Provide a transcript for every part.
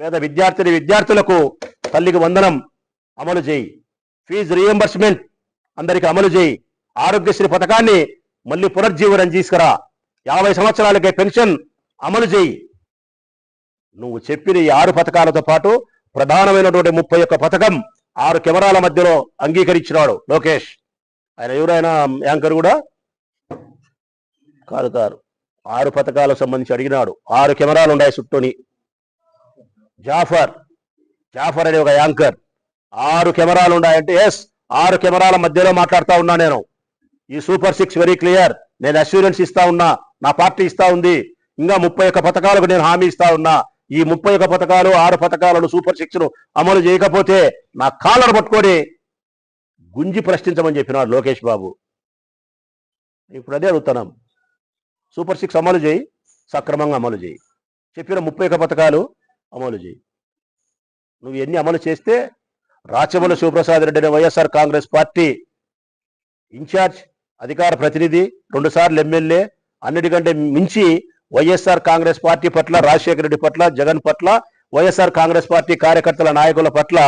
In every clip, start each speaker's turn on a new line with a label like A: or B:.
A: పేద విద్యార్థులకు తల్లికి వందనం అమలు చేయి. ఫీజు రీఎంబర్స్మెంట్ అందరికి అమలు చేయి. ఆరోగ్యశ్రీ పథకాన్ని మళ్ళీ పునర్జీవనం తీసుకురా. 50 సంవత్సరాలకే పెన్షన్ అమలు చేయి. నువ్వు చెప్పిన ఈ 6 పథకాలతో పాటు ప్రధానమైనటువంటి 31 పథకం 6 కెమెరాల మధ్యలో అంగీకరించినాడు లోకేష్. ఆయన ఎవరైనా యాంకర్ కూడా కాదు. 6 పథకాలకు సంబంధించి అడిగినాడు. 6 కెమెరాలు ఉన్నాయి చుట్టూని. జాఫర్ అనే ఒక యాంకర్ 6 కెమెరాలు ఉన్నాయంటే ఎస్ 6 కెమెరాల మధ్యలో మాట్లాడుతా ఉన్నా నేను. ఈ సూపర్ 6 వెరీ క్లియర్. నేను అష్యూరెన్స్ ఇస్తా ఉన్నా, నా పార్టీ ఇస్తా ఉంది. ఇంకా 31 పథకాలకు నేను హామీ ఇస్తా ఉన్నా. ఈ 31 పథకాలు 6 పథకాలను సూపర్ 6ను అమలు చేయకపోతే నా కాళ్ళను పట్టుకొని గుంజి ప్రశ్నించమని చెప్పినాడు లోకేష్ బాబు. ఇప్పుడు అదే అడుగుతున్నాం. సూపర్ 6 అమలు చేయి, సక్రమంగా అమలు చేయి. చెప్పిన 31 పథకాలు అమలు చేయి. నువ్వు ఎన్ని అమలు చేస్తే రాచమల్లి శివప్రసాద్ రెడ్డి అనే వైఎస్ఆర్ కాంగ్రెస్ పార్టీ ఇన్ఛార్జ్, అధికార ప్రతినిధి, 2 సార్లు ఎమ్మెల్యే, అన్నిటికంటే మించి వైఎస్ఆర్ కాంగ్రెస్ పార్టీ పట్ల, రాజశేఖర రెడ్డి పట్ల, జగన్ పట్ల, వైఎస్ఆర్ కాంగ్రెస్ పార్టీ కార్యకర్తల నాయకుల పట్ల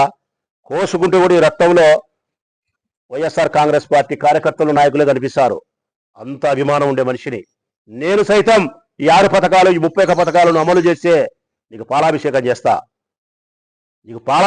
A: కోసుకుంటూ కూడా ఈ రక్తంలో వైఎస్ఆర్ కాంగ్రెస్ పార్టీ కార్యకర్తలు నాయకులే కనిపిస్తారు. అంత అభిమానం ఉండే మనిషిని నేను సైతం ఈ 6 పథకాలు, ఈ 31 పథకాలను అమలు చేస్తే నీకు పాలాభిషేకం చేస్తా. నీకు